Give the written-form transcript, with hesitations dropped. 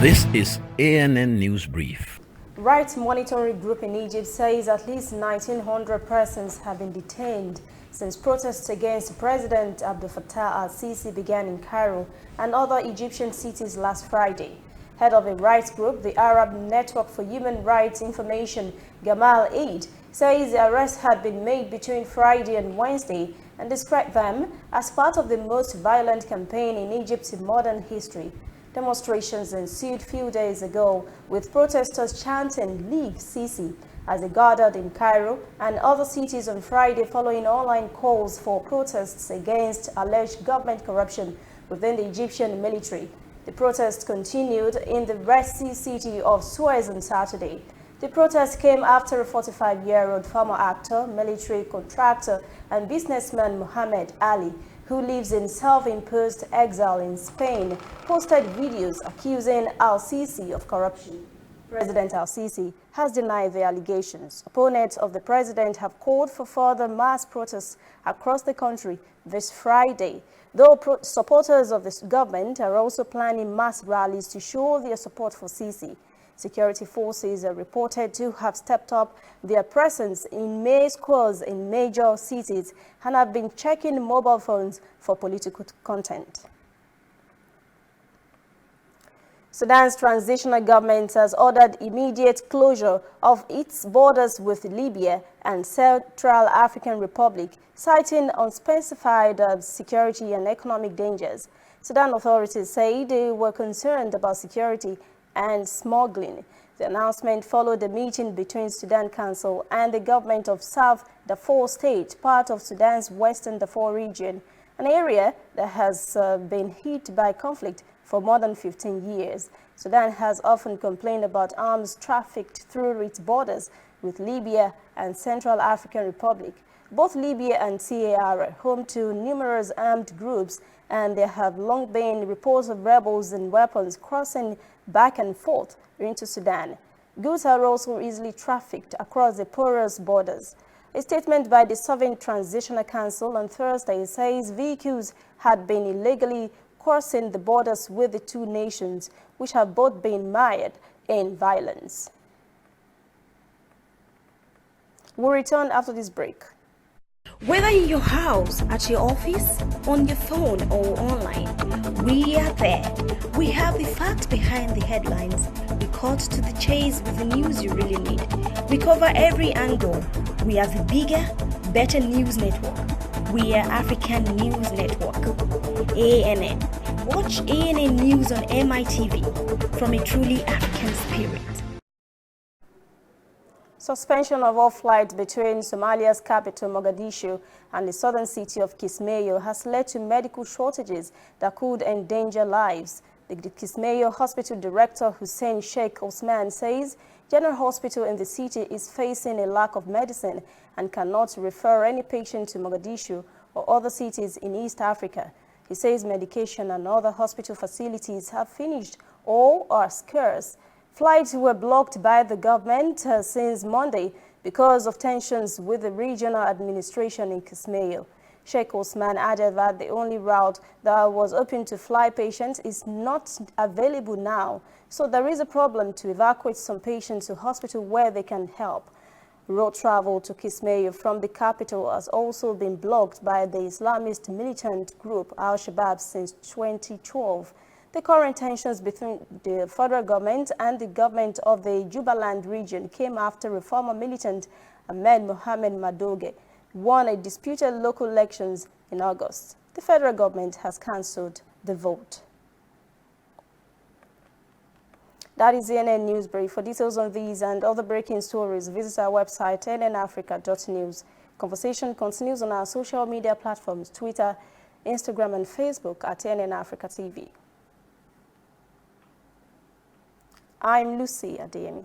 This is ANN News Brief. Rights monitoring group in Egypt says at least 1,900 persons have been detained since protests against President Abdel Fattah al-Sisi began in Cairo and other Egyptian cities last Friday. Head of a rights group, the Arab Network for Human Rights Information, Gamal Eid, says the arrests had been made between Friday and Wednesday and described them as part of the most violent campaign in Egypt's modern history. Demonstrations ensued few days ago, with protesters chanting "Leave Sisi" as they gathered in Cairo and other cities on Friday following online calls for protests against alleged government corruption within the Egyptian military. The protests continued in the Red Sea city of Suez on Saturday. The protest came after a 45-year-old former actor, military contractor, and businessman Mohammed Ali, who lives in self-imposed exile in Spain, posted videos accusing al-Sisi of corruption. President al-Sisi has denied the allegations. Opponents of the president have called for further mass protests across the country this Friday, though supporters of the government are also planning mass rallies to show their support for Sisi. Security forces are reported to have stepped up their presence in main squares in major cities and have been checking mobile phones for political content. Sudan's transitional government has ordered immediate closure of its borders with Libya and Central African Republic, citing unspecified security and economic dangers. Sudan authorities say they were concerned about security and smuggling. The announcement followed a meeting between Sudan Council and the government of South Darfur State, part of Sudan's Western Darfur region, an area that has been hit by conflict for more than 15 years. Sudan has often complained about arms trafficked through its borders with Libya and Central African Republic. Both Libya and CAR are home to numerous armed groups, and there have long been reports of rebels and weapons crossing back and forth into Sudan. Goods are also easily trafficked across the porous borders. A statement by the Sovereign Transitional Council on Thursday says vehicles had been illegally crossing the borders with the two nations, which have both been mired in violence. We'll return after this break. Whether in your house, at your office, on your phone or online, we are there. We have the facts behind the headlines. We cut to the chase with the news you really need. We cover every angle. We are the bigger, better news network. We are African News Network. ANN. Watch ANN News on MITV from a truly African spirit. Suspension of all flights between Somalia's capital, Mogadishu, and the southern city of Kismayo has led to medical shortages that could endanger lives. The Kismayo Hospital Director Hussein Sheikh Osman says General Hospital in the city is facing a lack of medicine and cannot refer any patient to Mogadishu or other cities in East Africa. He says medication and other hospital facilities have finished or are scarce. Flights were blocked by the government since Monday because of tensions with the regional administration in Kismayo. Sheikh Osman added that the only route that was open to fly patients is not available now, so there is a problem to evacuate some patients to hospital where they can help. Road travel to Kismayo from the capital has also been blocked by the Islamist militant group Al-Shabaab since 2012. The current tensions between the federal government and the government of the Jubaland region came after a former militant, Ahmed Mohamed Madoge, won a disputed local elections in August. The federal government has cancelled the vote. That is the ANN News Brief. For details on these and other breaking stories, visit our website, annafrica.news. Conversation continues on our social media platforms, Twitter, Instagram, and Facebook at ANN Africa TV. I'm Lucy Adeyemi.